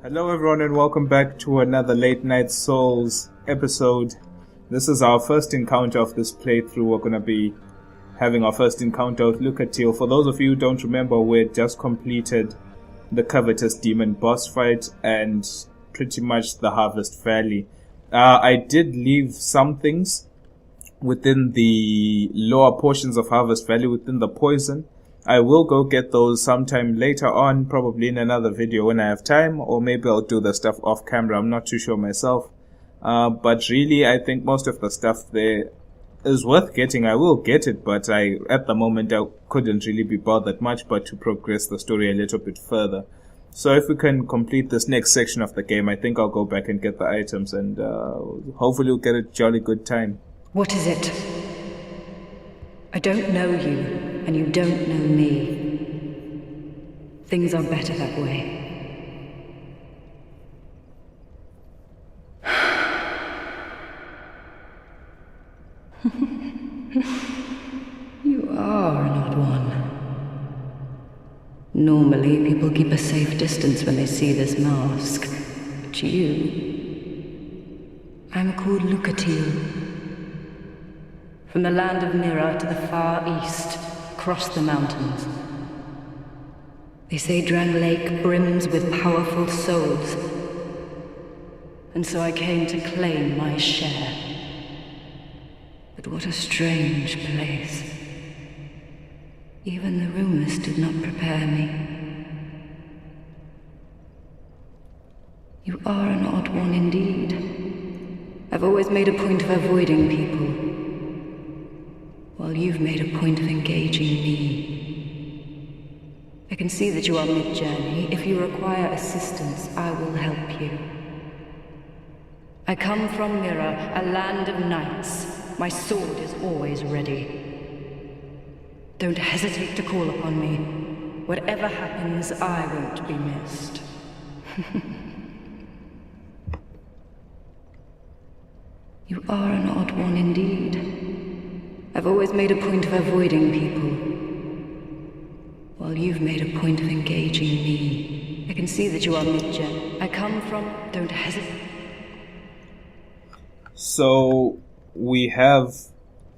Hello everyone and welcome back to another Late Night Souls episode. This is our first encounter of this playthrough. We're going to be having our first encounter with Lucatiel. For those of you who don't remember, we just completed the Covetous Demon boss fight and pretty much the Harvest Valley. I did leave some things within the lower portions of Harvest Valley, within the poison. I will go get those sometime later on, probably in another video when I have time, or maybe I'll do the stuff off camera. I'm not too sure myself. But really, I think most of the stuff there is worth getting. I will get it, but at the moment, I couldn't really be bothered much but to progress the story a little bit further. So if we can complete this next section of the game, I think I'll go back and get the items, and hopefully we'll get a jolly good time. What is it? I don't know you, and you don't know me. Things are better that way. You are an odd one. Normally, people keep a safe distance when they see this mask. But you... I'm called Lucatiel. From the land of Mytha to the far east, across the mountains. They say Drang Lake brims with powerful souls. And so I came to claim my share. But what a strange place. Even the rumors did not prepare me. You are an odd one indeed. I've always made a point of avoiding people. While you've made a point of engaging me. I can see that you are mid-journey. If you require assistance, I will help you. I come from Mytha, a land of knights. My sword is always ready. Don't hesitate to call upon me. Whatever happens, I won't be missed. You are an odd one indeed. I've always made a point of avoiding people, while you've made a point of engaging me. I can see that you are mid-gen. I come from... Don't hesitate. So, we have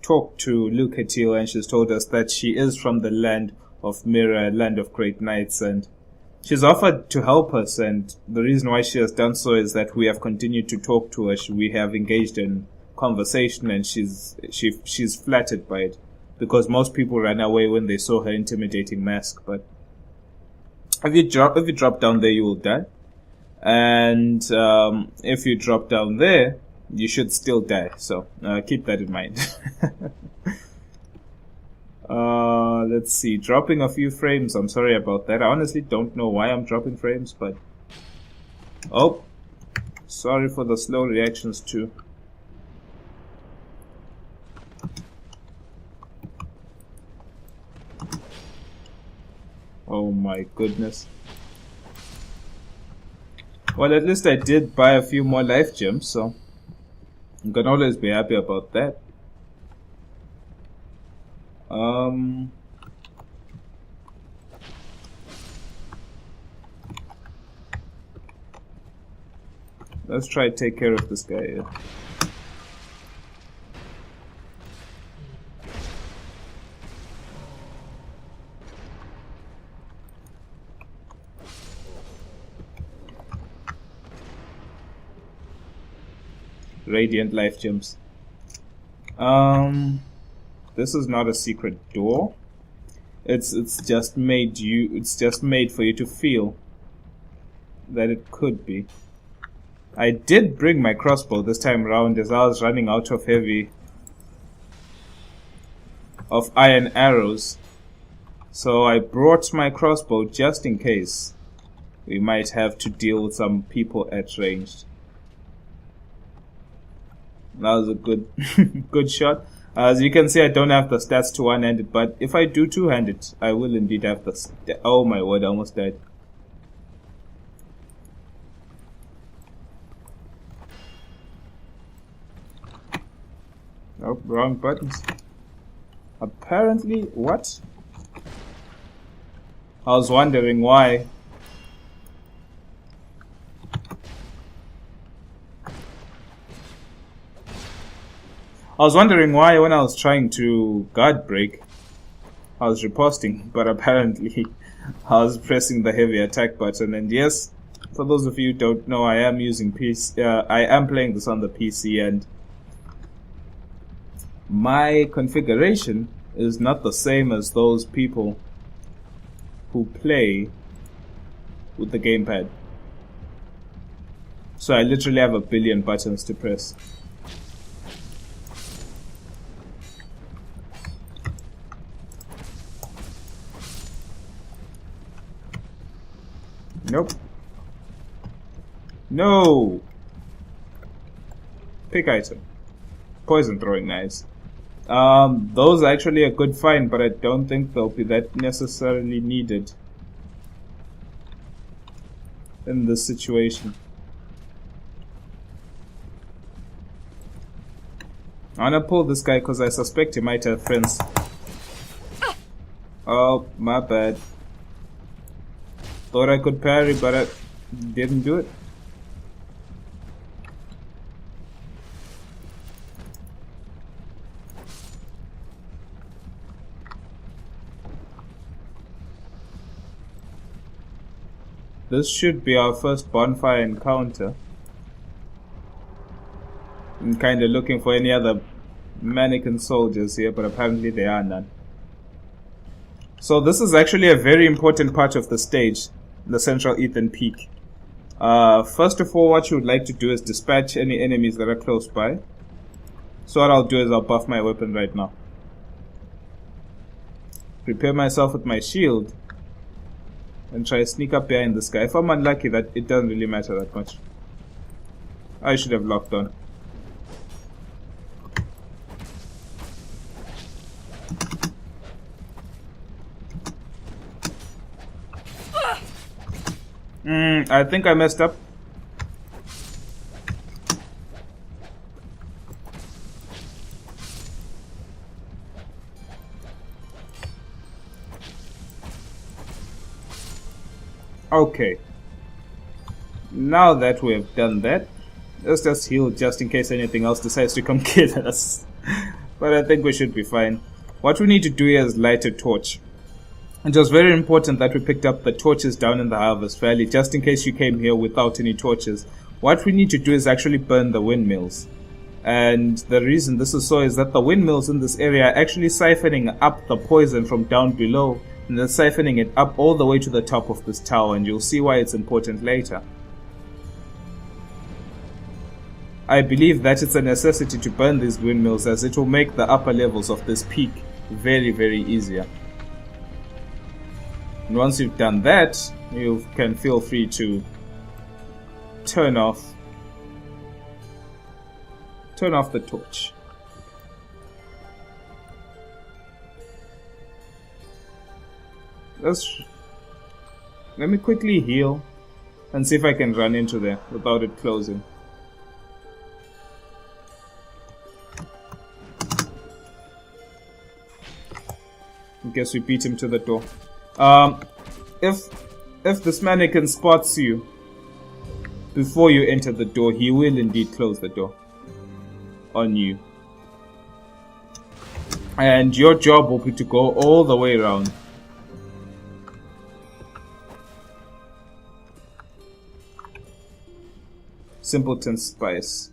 talked to Lucatiel and she's told us that she is from the land of Mytha, land of great knights, and she's offered to help us, and the reason why she has done so is that we have continued to talk to her. We have engaged in conversation, and she's flattered by it, because most people ran away when they saw her intimidating mask. But if you drop down there, you will die, and if you drop down there, you should still die. So keep that in mind. Let's see, dropping a few frames. I'm sorry about that. I honestly don't know why I'm dropping frames, but oh, sorry for the slow reactions too. Oh my goodness. Well, at least I did buy a few more life gems, so I can always be happy about that. Let's try to take care of this guy here. Radiant life gems. This is not a secret door. It's just made for you to feel that it could be. I did bring my crossbow this time around as I was running out of iron arrows. So I brought my crossbow just in case we might have to deal with some people at range. That was a good good shot. As you can see, I don't have the stats to one-handed, but if I do two-handed, I will indeed have the oh my word, I almost died. Oh, wrong buttons. Apparently, what? I was wondering why I was wondering why when I was trying to guard break, I was riposting, but apparently I was pressing the heavy attack button. And yes, for those of you who don't know, I am using PC. I am playing this on the PC, and my configuration is not the same as those people who play with the gamepad. So I literally have a billion buttons to press. Nope. No! Pick item. Poison throwing knives. Those are actually a good find, but I don't think they'll be that necessarily needed in this situation. I'm gonna pull this guy because I suspect he might have friends. Oh, my bad. Thought I could parry, but I didn't do it. This should be our first bonfire encounter. I'm kinda looking for any other mannequin soldiers here, but apparently there are none. So this is actually a very important part of the stage, the central Earthern peak. First of all, what you would like to do is dispatch any enemies that are close by. So what I'll do is I'll buff my weapon right now. Prepare myself with my shield. And try to sneak up behind this guy. If I'm unlucky, that it doesn't really matter that much. I should have locked on. I think I messed up. Okay. Now that we have done that, let's just heal just in case anything else decides to come kill us. But I think we should be fine. What we need to do here is light a torch. It was very important that we picked up the torches down in the Harvest Valley, just in case you came here without any torches. What we need to do is actually burn the windmills. And the reason this is so is that the windmills in this area are actually siphoning up the poison from down below, and then siphoning it up all the way to the top of this tower, and you'll see why it's important later. I believe that it's a necessity to burn these windmills, as it will make the upper levels of this peak very, very easier. And once you've done that, you can feel free to turn off the torch. Let me quickly heal and see if I can run into there without it closing. I guess we beat him to the door. If this mannequin spots you before you enter the door, he will indeed close the door on you. And your job will be to go all the way around. Simpleton Spice.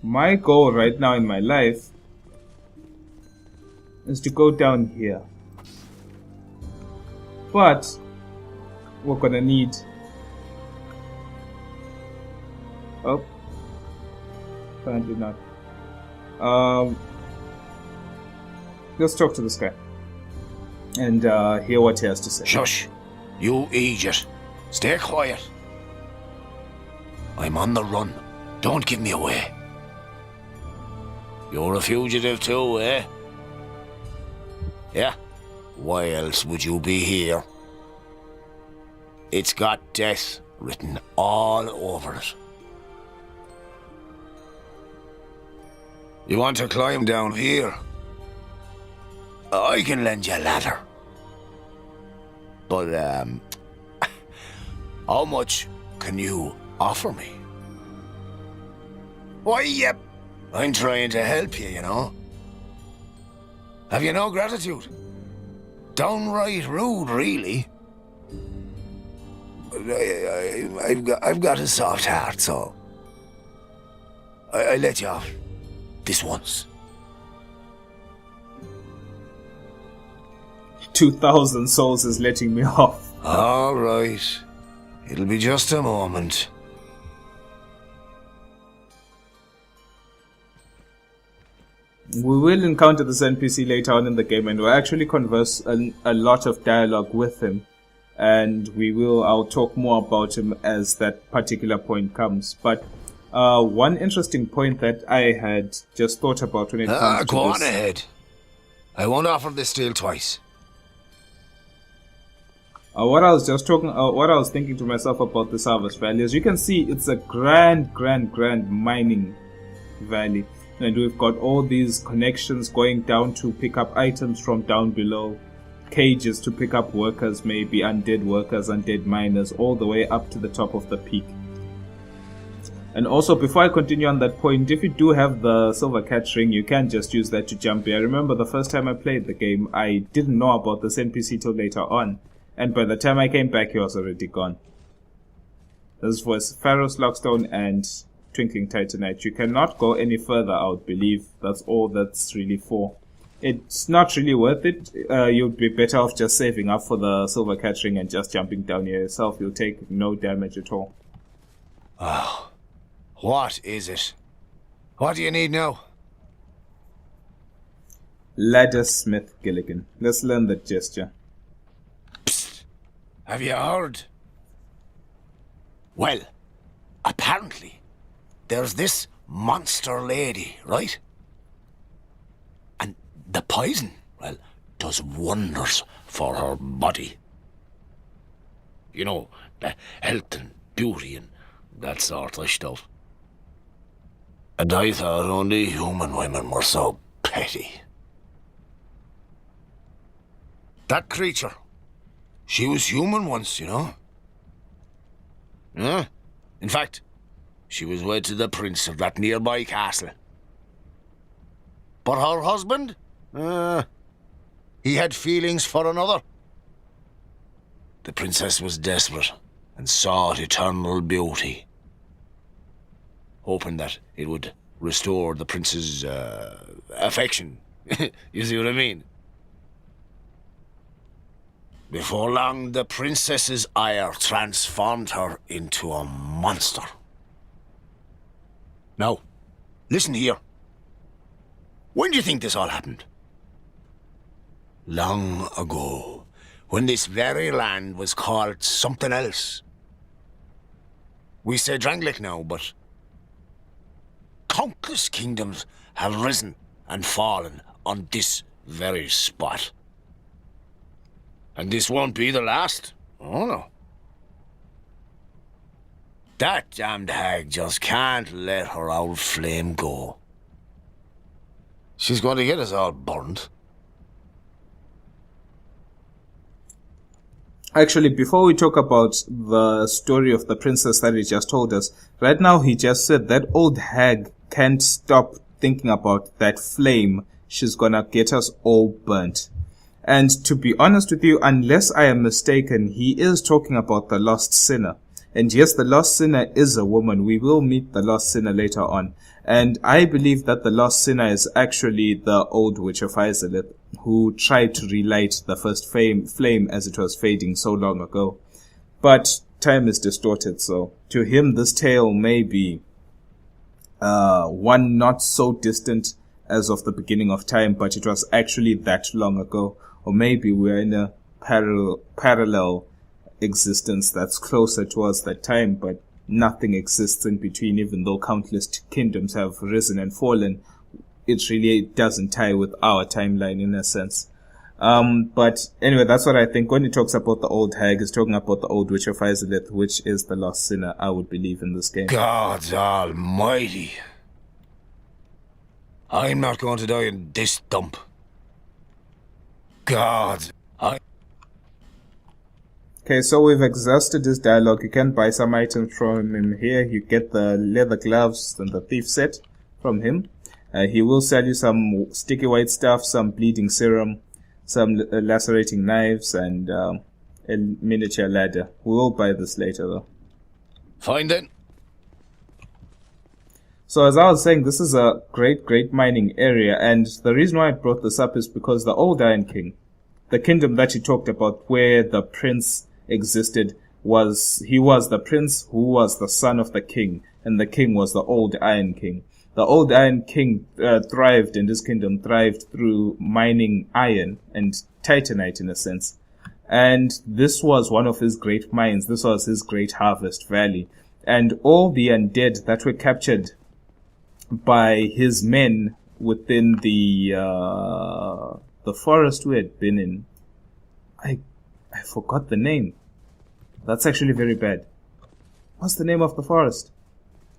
My goal right now in my life is to go down here. But we're gonna need... Oh. Apparently not. Let's talk to this guy. And hear what he has to say. Shush! You idiot! Stay quiet. I'm on the run. Don't give me away. You're a fugitive too, eh? Yeah? Why else would you be here? It's got death written all over it. You want to climb down here? I can lend you a ladder. But, how much can you offer me? Why, yep. I'm trying to help you, you know. Have you no gratitude? Downright rude, really. But I've got a soft heart, so I let you off this once. 2,000 souls is letting me off. All right. It'll be just a moment. We will encounter this NPC later on in the game, and we'll actually converse a lot of dialogue with him. And I'll talk more about him as that particular point comes. But one interesting point that I had just thought about when it comes to go this... on ahead. I won't offer this deal twice. What I was thinking to myself about this harvest valley, as you can see, it's a grand mining valley. And we've got all these connections going down to pick up items from down below, cages to pick up workers, maybe undead workers, undead miners, all the way up to the top of the peak. And also, before I continue on that point, if you do have the silver cat ring, you can just use that to jump here. I remember the first time I played the game, I didn't know about this NPC till later on, and by the time I came back, he was already gone. This was Pharaoh's Lockstone and Twinkling Titanite. You cannot go any further, I would believe. That's all that's really for. It's not really worth it. You'd be better off just saving up for the silver cat ring and just jumping down here yourself. You'll take no damage at all. Oh, what is it? What do you need now? Ladder Smith Gilligan. Let's learn that gesture. Psst. Have you heard? Well, apparently there's this monster lady, right? And the poison, well, does wonders for her body. You know, the health and beauty and that sort of stuff. And I thought only human women were so petty. That creature, she was human once, you know? Yeah. In fact, she was wed to the prince of that nearby castle. But her husband? He had feelings for another. The princess was desperate and sought eternal beauty, hoping that it would restore the prince's affection. You see what I mean? Before long, the princess's ire transformed her into a monster. Now, listen here. When do you think this all happened? Long ago, when this very land was called something else. We say Drangleic now, but countless kingdoms have risen and fallen on this very spot. And this won't be the last. Oh no. That damned hag just can't let her old flame go. She's going to get us all burned. Actually, before we talk about the story of the princess that he just told us, right now he just said that old hag can't stop thinking about that flame. She's gonna get us all burnt. And to be honest with you, unless I am mistaken, he is talking about the lost sinner. And yes, the lost sinner is a woman. We will meet the lost sinner later on. And I believe that the lost sinner is actually the old witch of Izalith, who tried to relight the first flame as it was fading so long ago. But time is distorted, so to him this tale may be one not so distant as of the beginning of time, but it was actually that long ago. Or maybe we're in a parallel existence that's closer towards that time, but nothing exists in between. Even though countless kingdoms have risen and fallen, it really doesn't tie with our timeline in a sense. But anyway, that's what I think. When he talks about the old hag, he's talking about the old witch of Izalith, which is the lost sinner, I would believe, in this game. God almighty. I'm not going to die in this dump. Okay, so we've exhausted this dialogue. You can buy some items from him here. You get the leather gloves and the thief set from him. He will sell you some sticky white stuff, some bleeding serum, some lacerating knives, and a miniature ladder. We will buy this later, though. Fine then. So as I was saying, this is a great mining area, and the reason why I brought this up is because the old Iron King, the kingdom that you talked about where the prince existed, he was the prince who was the son of the king, and the king was the old Iron King. The old Iron King thrived, and his kingdom thrived through mining iron and titanite in a sense. And this was one of his great mines. This was his great harvest valley. And all the undead that were captured by his men within the forest we had been in. I forgot the name. That's actually very bad. What's the name of the forest?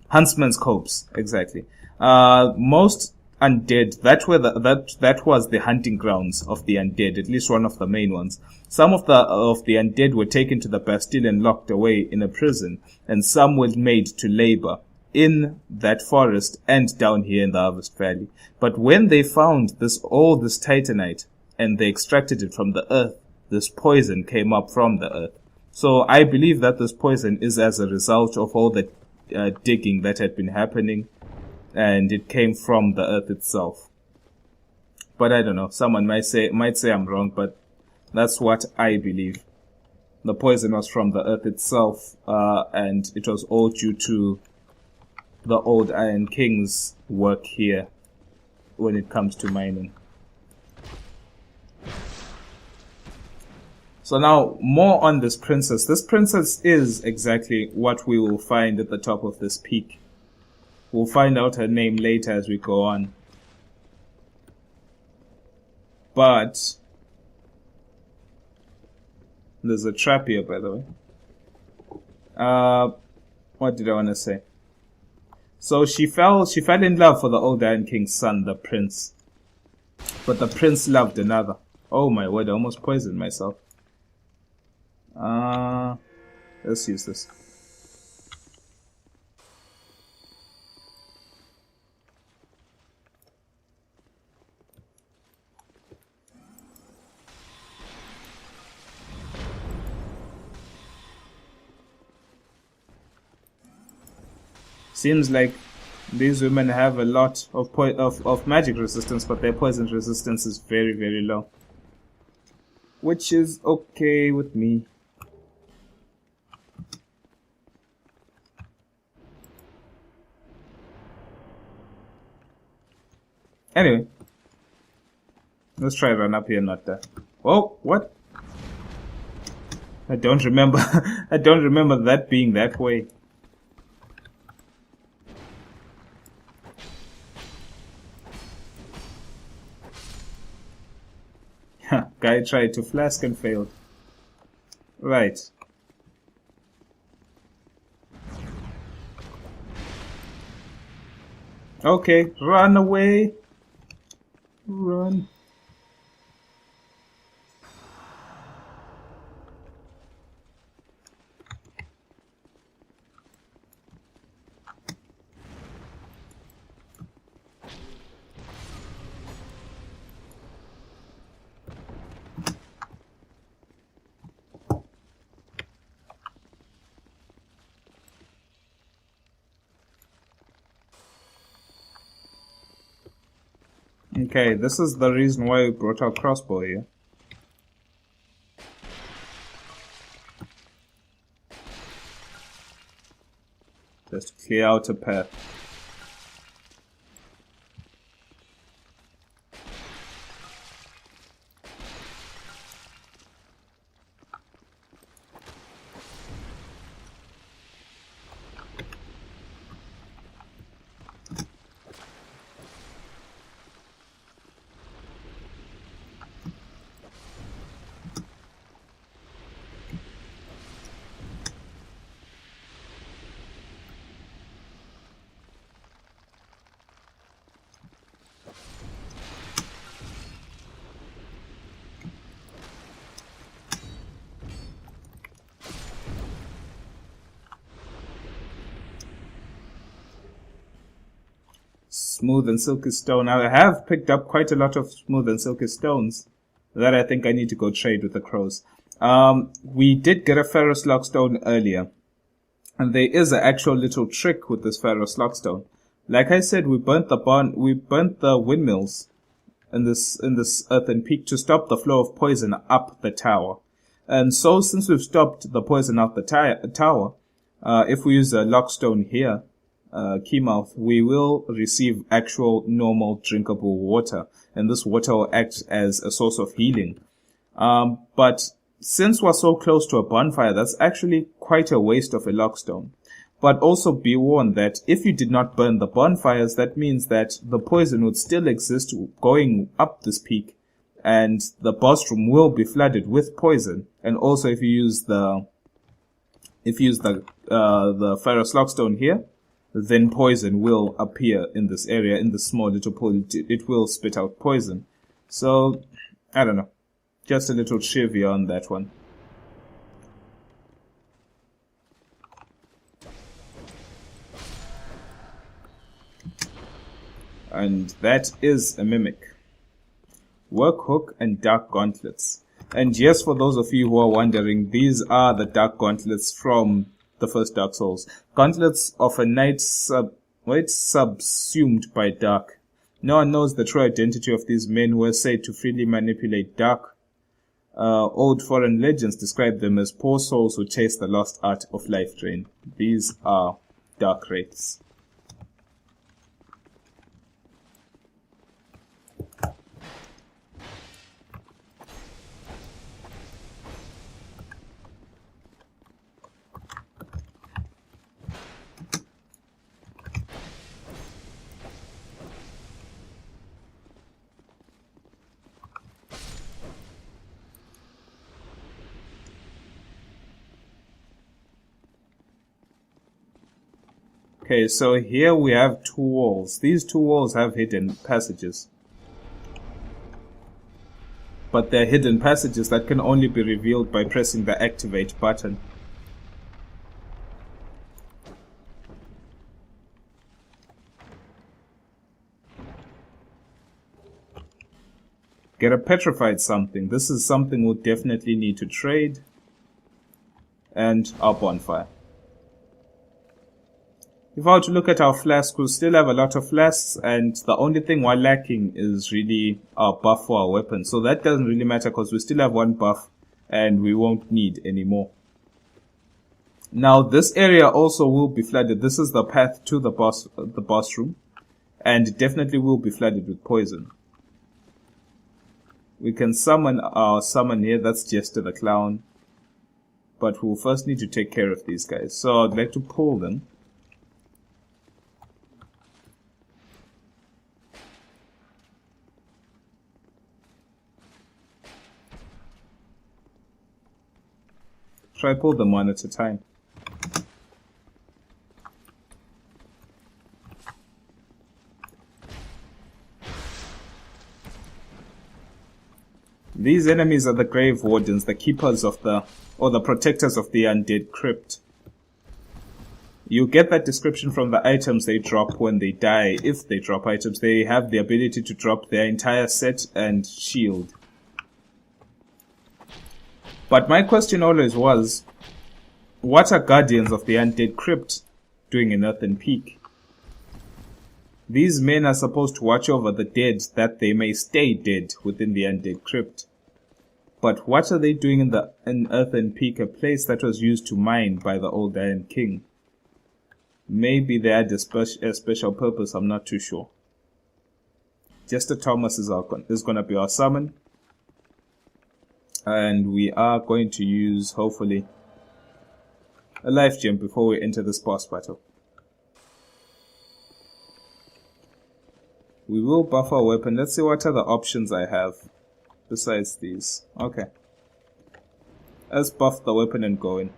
Huntsman's Copse, exactly. Most undead, that was the hunting grounds of the undead, at least one of the main ones. Some of the undead were taken to the Bastille and locked away in a prison, and some were made to labor in that forest and down here in the Harvest Valley. But when they found all this titanite and they extracted it from the earth, this poison came up from the earth. So I believe that this poison is as a result of all the digging that had been happening, and it came from the earth itself. But I don't know. Someone might say I'm wrong, but that's what I believe. The poison was from the earth itself, and it was all due to the old Iron King's work here when it comes to mining. So now, more on this princess. This princess is exactly what we will find at the top of this peak. We'll find out her name later as we go on. But there's a trap here, by the way. What did I want to say? So she fell in love for the old Iron King's son, the prince. But the prince loved another. Oh my word, I almost poisoned myself. Let's use this. Seems like these women have a lot of magic resistance, but their poison resistance is very, very low. Which is okay with me. Anyway, let's try run up here, not that. Oh, what? I don't remember. I don't remember that being that way. Guy tried to flask and failed. Right. Okay, run away. Run. Okay, this is the reason why we brought our crossbow here. Just to clear out a path. Smooth and silky stone. I have picked up quite a lot of smooth and silky stones that I think I need to go trade with the crows. We did get a ferrous lockstone earlier, and there is an actual little trick with this ferrous lockstone. Like I said, we burnt the windmills in this earthen peak to stop the flow of poison up the tower. And so, since we've stopped the poison out the tower, if we use a lockstone here, Keymouth, we will receive actual normal drinkable water, and this water will act as a source of healing. But since we're so close to a bonfire, that's actually quite a waste of a lockstone. But also be warned that if you did not burn the bonfires, that means that the poison would still exist going up this peak, and the boss room will be flooded with poison. And also, if you use the ferrous lockstone here, then poison will appear in this area, in the small little pool. It will spit out poison. So, I don't know. Just a little trivia on that one. And that is a mimic. Work hook and dark gauntlets. And yes, for those of you who are wondering, these are the dark gauntlets from the first Dark Souls. Gauntlets of a knight subsumed by dark. No one knows the true identity of these men who are said to freely manipulate dark. Old foreign legends describe them as poor souls who chase the lost art of life drain. These are dark wraiths. Okay, so here we have two walls. These two walls have hidden passages. But they're hidden passages that can only be revealed by pressing the activate button. Get a petrified something. This is something we'll definitely need to trade. And our bonfire. If I were to look at our flasks, we'll still have a lot of flasks, and the only thing we're lacking is really our buff for our weapons. So that doesn't really matter because we still have one buff and we won't need any more. Now this area also will be flooded. This is the path to the boss room, and it definitely will be flooded with poison. We can summon our summon here, that's Jester the Clown. But we'll first need to take care of these guys. So I'd like to pull them. Try pull them one at a time. These enemies are the grave wardens, the keepers of the protectors of the undead crypt. You get that description from the items they drop when they die. If they drop items, they have the ability to drop their entire set and shield. But my question always was, what are guardians of the undead crypt doing in Earthen Peak? These men are supposed to watch over the dead that they may stay dead within the undead crypt. But what are they doing in Earthen Peak, a place that was used to mine by the old Iron King? Maybe they had a special purpose, I'm not too sure. Jester Thomas is going to be our summon. And we are going to use, hopefully, a life gem before we enter this boss battle. We will buff our weapon. Let's see what other options I have besides these. Okay. Let's buff the weapon and go in.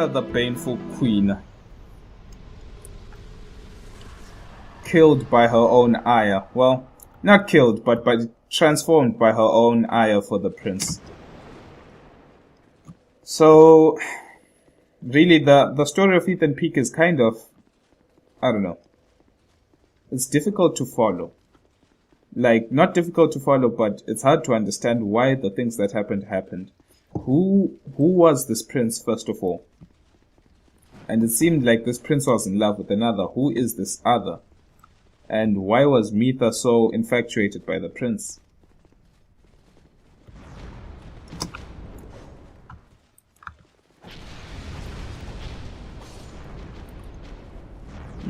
Mytha, the Baneful Queen, killed by her own ire. Well, not killed, but transformed by her own ire for the prince. So, really, the story of Ethan Peake is kind of, I don't know, it's difficult to follow. Like, not difficult to follow, but it's hard to understand why the things that happened. Who was this prince, first of all? And it seemed like this prince was in love with another. Who is this other? And why was Mytha so infatuated by the prince?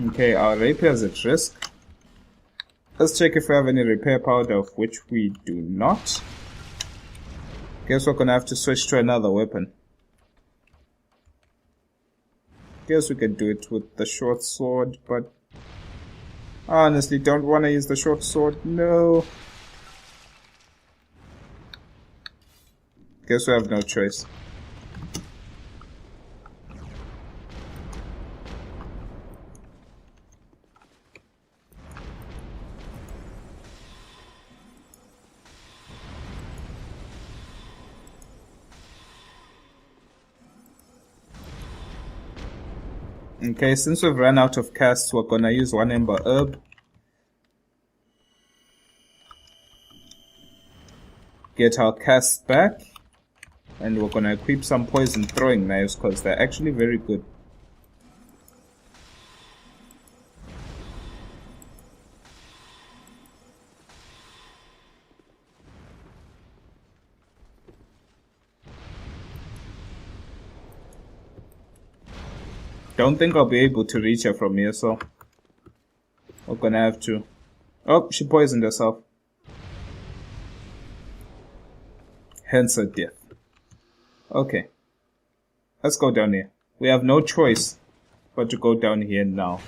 Okay, our rapier is at risk. Let's check if we have any repair powder, of which we do not. Guess we're gonna have to switch to another weapon. Guess we can do it with the short sword, but I honestly don't want to use the short sword. No. Guess we have no choice. Okay, since we've run out of casts, we're gonna use one ember herb. Get our casts back. And we're gonna equip some poison throwing knives because they're actually very good. Don't think I'll be able to reach her from here, so we're gonna have to. Oh, she poisoned herself. Hence her death. Okay. Let's go down here. We have no choice but to go down here now.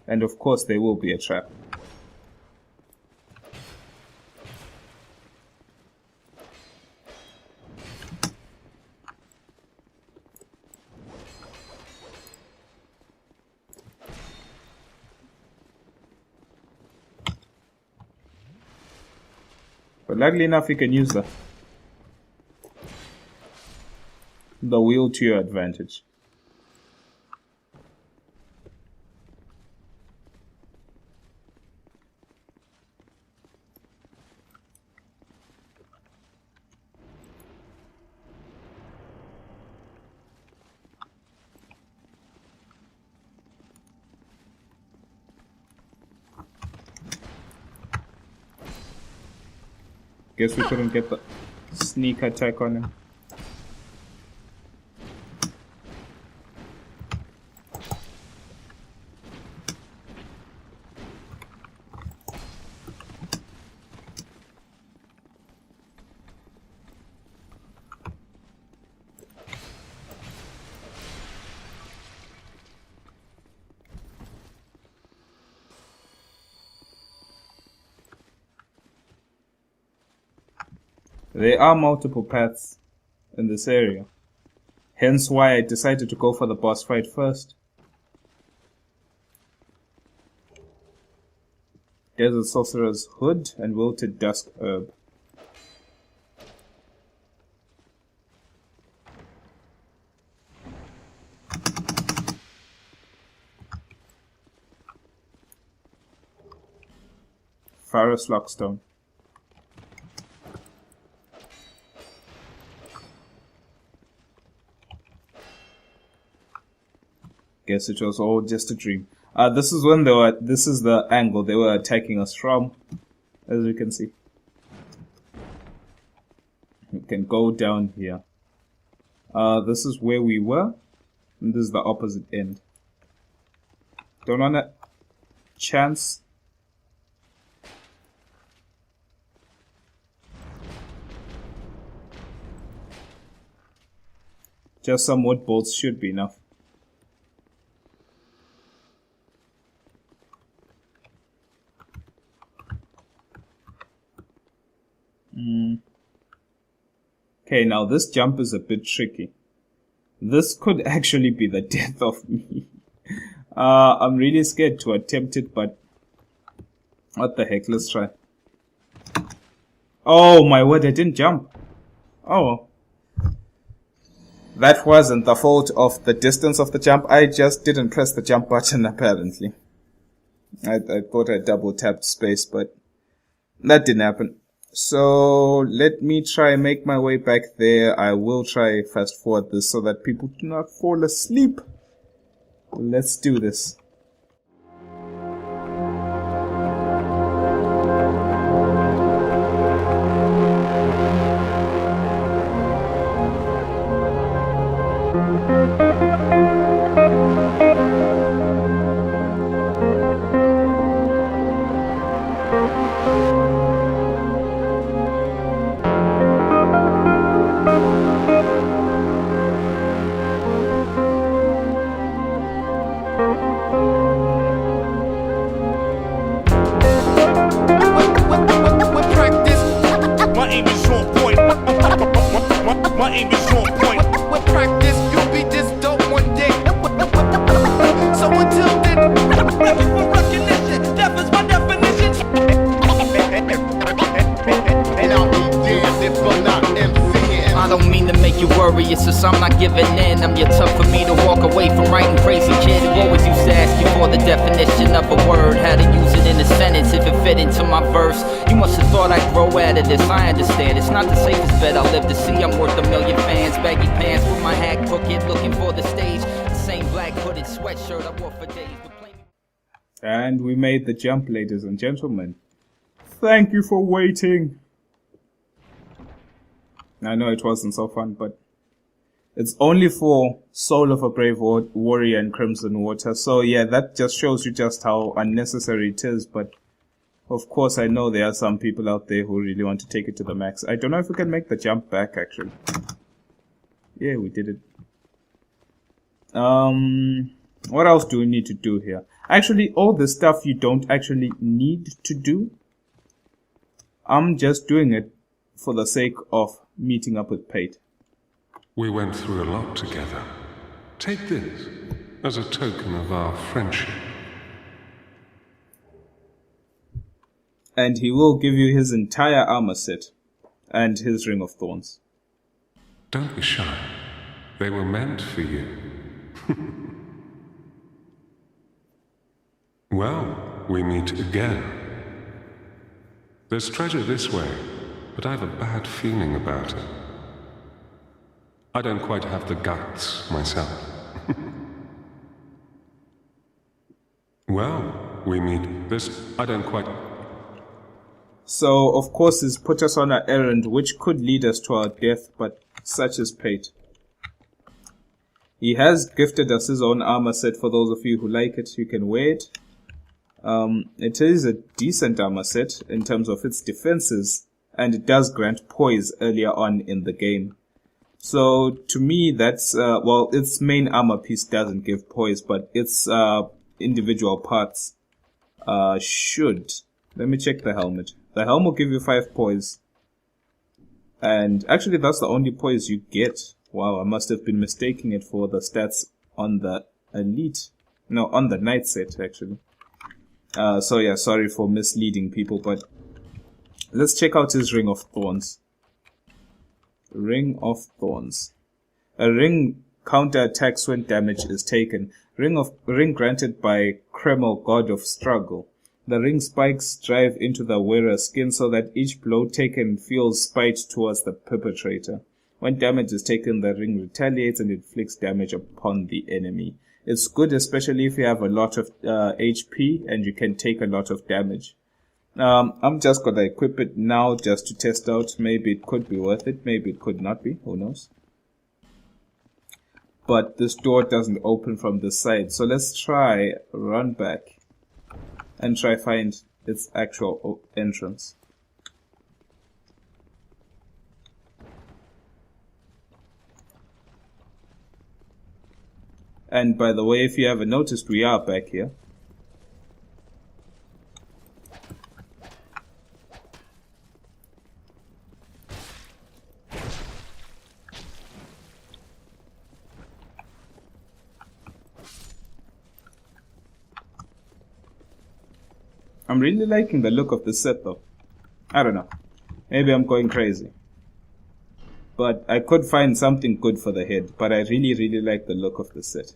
And of course there will be a trap. But luckily enough, you can use the wheel to your advantage. Guess we couldn't get the sneak attack on him. There are multiple paths in this area, hence why I decided to go for the boss fight first. Desert Sorcerer's Hood and Wilted Dusk Herb. Pharaoh's Lockstone. Guess it was all just a dream. This is when this is the angle they were attacking us from, as you can see. We can go down here. This is where we were, and this is the opposite end. Don't want a chance. Just some wood bolts should be enough. Okay, now this jump is a bit tricky. This could actually be the death of me. I'm really scared to attempt it, but what the heck, let's try. Oh my word, I didn't jump. Oh. That wasn't the fault of the distance of the jump. I just didn't press the jump button, apparently. I thought I double tapped space, but that didn't happen. So let me try and make my way back there. I will try fast forward this so that people do not fall asleep. Let's do this. It's just I'm not giving in. I'm yet tough for me to walk away from writing crazy kid who always used to ask you for the definition of a word, how to use it in a sentence if it fit into my verse. You must have thought I'd grow out of this. I understand it's not the safest bet I'll live to see. I'm worth a million fans, baggy pants with my hat crooked, looking for the stage. The same black hooded sweatshirt I wore for days. And we made the jump, ladies and gentlemen. Thank you for waiting. I know it wasn't so fun, but it's only for Soul of a Brave Warrior and Crimson Water. So yeah, that just shows you just how unnecessary it is. But of course, I know there are some people out there who really want to take it to the max. I don't know if we can make the jump back, actually. Yeah, we did it. What else do we need to do here? Actually, all the stuff you don't actually need to do. I'm just doing it for the sake of meeting up with Pate. We went through a lot together. Take this as a token of our friendship. And he will give you his entire armor set and his Ring of Thorns. Don't be shy. They were meant for you. Well, we meet again. There's treasure this way, but I have a bad feeling about it. I don't quite have the guts myself. Well, we meet this. I don't quite. So, of course, he's put us on an errand which could lead us to our death, but such is fate. He has gifted us his own armor set. For those of you who like it, you can wear it. It is a decent armor set in terms of its defenses, and it does grant poise earlier on in the game. So to me, that's well, its main armor piece doesn't give poise, but its individual parts should. Let me check the helmet. The helmet will give you 5 poise, and actually that's the only poise you get. Wow, I must have been mistaking it for the stats on the elite. No, on the knight set actually. So yeah, sorry for misleading people, but let's check out his Ring of Thorns. Ring of Thorns. A ring counterattacks when damage is taken. Ring granted by Kreml, god of struggle. The ring spikes drive into the wearer's skin so that each blow taken feels spite towards the perpetrator. When damage is taken, the ring retaliates and inflicts damage upon the enemy. It's good especially if you have a lot of HP and you can take a lot of damage. I'm just gonna equip it now just to test out. Maybe it could be worth it, maybe it could not be, who knows. But this door doesn't open from this side, so let's try run back and try find its actual entrance. And by the way, if you haven't noticed, we are back here. I'm really liking the look of the set though. I don't know. Maybe I'm going crazy. But I could find something good for the head. But I really like the look of the set.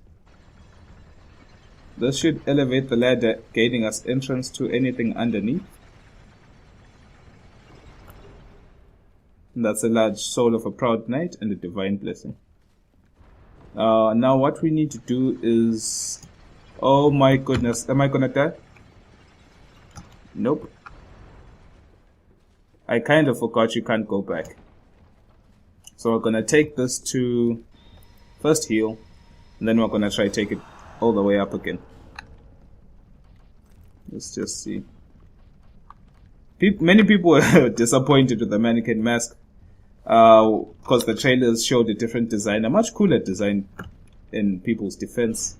This should elevate the ladder, gaining us entrance to anything underneath. And that's a large soul of a proud knight and a divine blessing. Now what we need to do is... Oh my goodness, am I gonna die? Nope. I kind of forgot you can't go back. So we're gonna take this to first heal, and then we're gonna try to take it all the way up again. Let's just see. Many people were disappointed with the mannequin mask because the trailers showed a different design, a much cooler design in people's defense.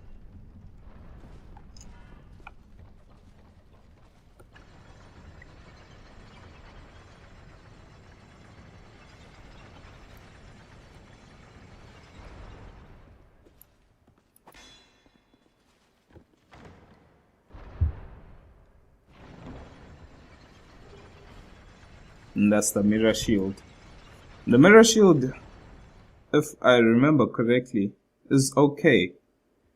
And that's the mirror shield. The mirror shield, if I remember correctly, is okay.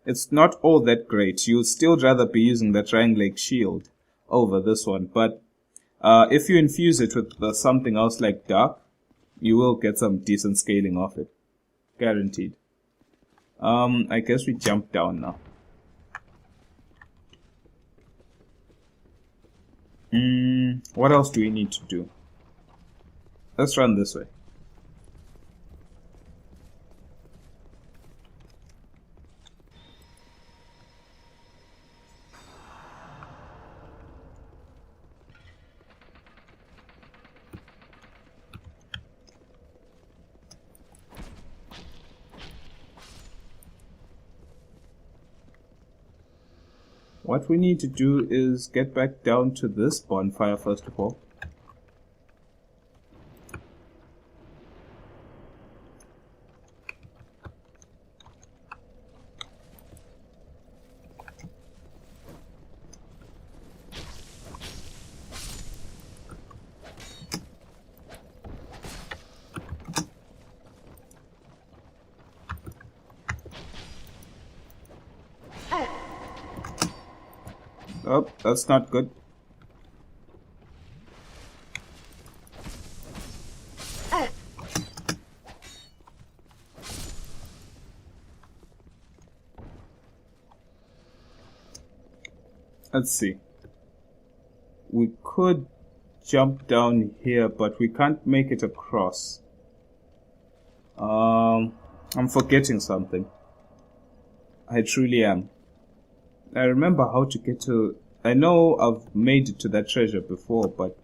It's not all that great. You'd still rather be using the triangle shield over this one. But if you infuse it with something else like dark, you will get some decent scaling off it. Guaranteed. I guess we jump down now. What else do we need to do? Let's run this way. What we need to do is get back down to this bonfire first of all. Oh, that's not good. Let's see. We could jump down here, but we can't make it across. I'm forgetting something. I truly am. I remember how to get to... I know I've made it to that treasure before, but...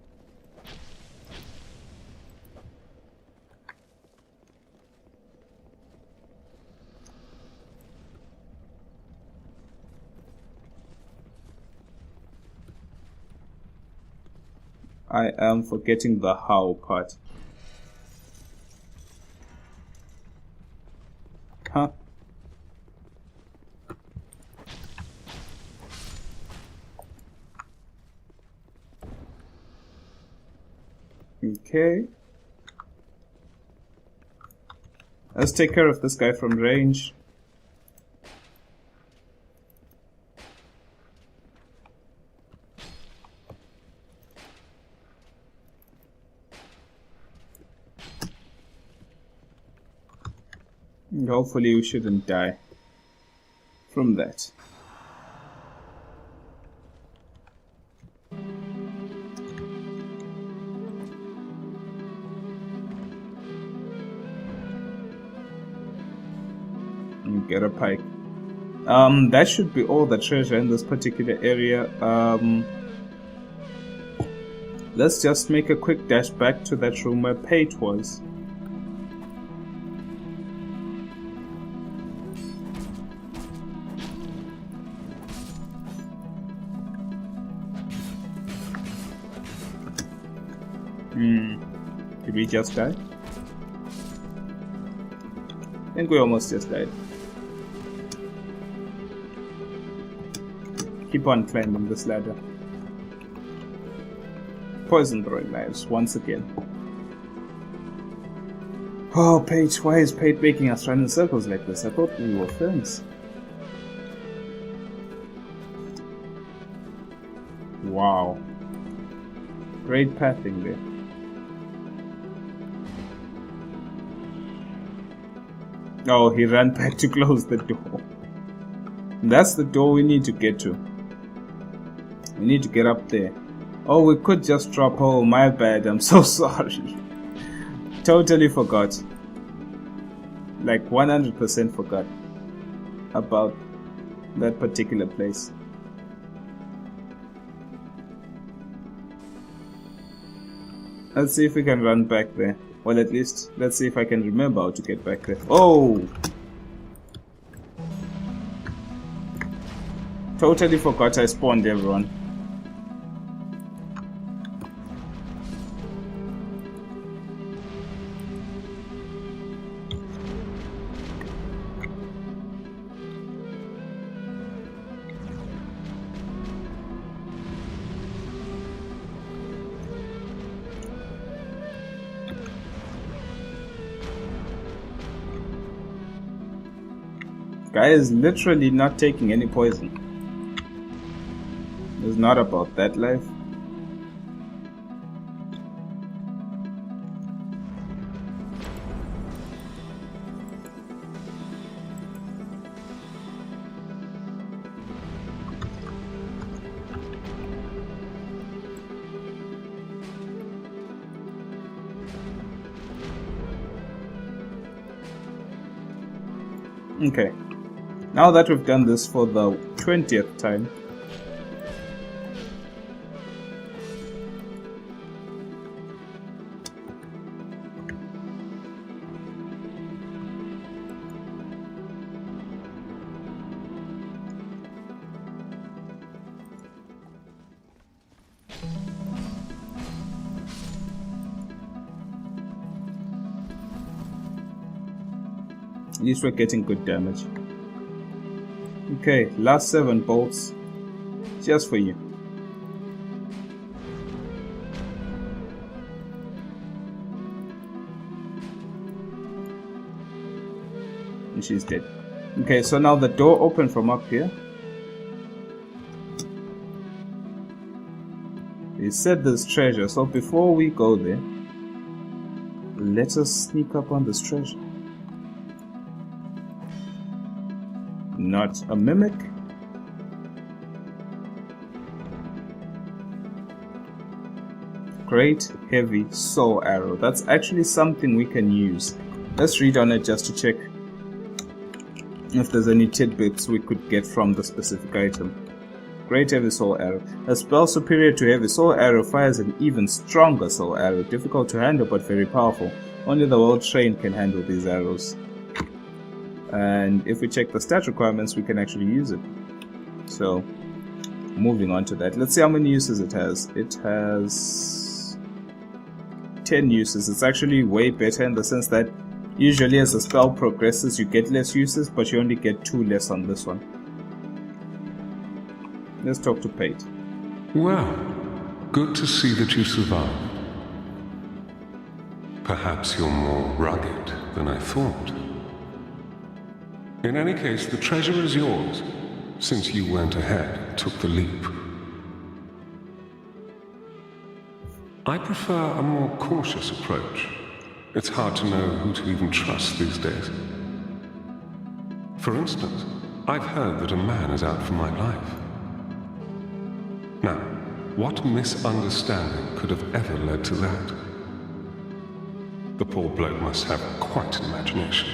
I am forgetting the how part. Huh? Okay. Let's take care of this guy from range. And hopefully we shouldn't die from that. Get a pike. That should be all the treasure in this particular area. Let's just make a quick dash back to that room where Pate was. Did we just die? I think we almost just died. Keep on climbing this ladder. poison throwing knives once again. Oh, Paige, why is Paige making us run in circles like this? I thought we were friends. Wow. Great pathing there. Oh, he ran back to close the door. That's the door we need to get to. We need to get up there. Oh, we could just drop. Oh, my bad. I'm so sorry. Totally forgot. Like 100% forgot about that particular place. Let's see if we can run back there. Well, at least, let's see if I can remember how to get back there. Oh! Totally forgot I spawned everyone. Guy is literally not taking any poison. It's not about that life. Okay. Now that we've done this for the 20th time, at least we're getting good damage. Okay, last 7 bolts, just for you. And she's dead. Okay, so now the door opened from up here. He said there's treasure, so before we go there, let us sneak up on this treasure. Not a mimic. Great heavy soul arrow. That's actually something we can use. Let's read on it just to check if there's any tidbits we could get from the specific item. Great heavy soul arrow. A spell superior to heavy soul arrow fires an even stronger soul arrow. Difficult to handle but very powerful. Only the well-trained can handle these arrows. And if we check the stat requirements, we can actually use it. So, moving on to that. Let's see how many uses it has. It has 10 uses. It's actually way better in the sense that usually as the spell progresses, you get less uses, but you only get 2 less on this one. Let's talk to Pate. Well, good to see that you survived. Perhaps you're more rugged than I thought. In any case, the treasure is yours, since you went ahead, took the leap. I prefer a more cautious approach. It's hard to know who to even trust these days. For instance, I've heard that a man is out for my life. Now, what misunderstanding could have ever led to that? The poor bloke must have quite an imagination.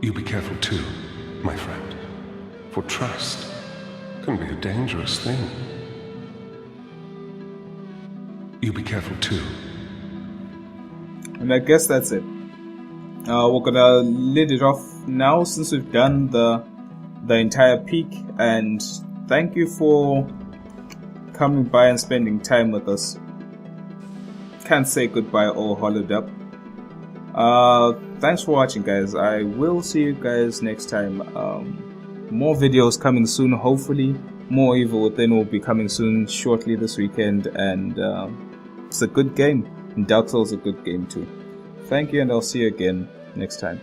You be careful too, my friend, for trust can be a dangerous thing. You be careful too. And I guess that's it. We're gonna let it off now since we've done the entire peak, and thank you for coming by and spending time with us. Can't say goodbye all hollowed up. Thanks for watching, guys. I will see you guys next time. More videos coming soon, hopefully. More Evil Within will be coming soon, shortly this weekend, and it's a good game. And Dark Souls is a good game too. Thank you, and I'll see you again next time.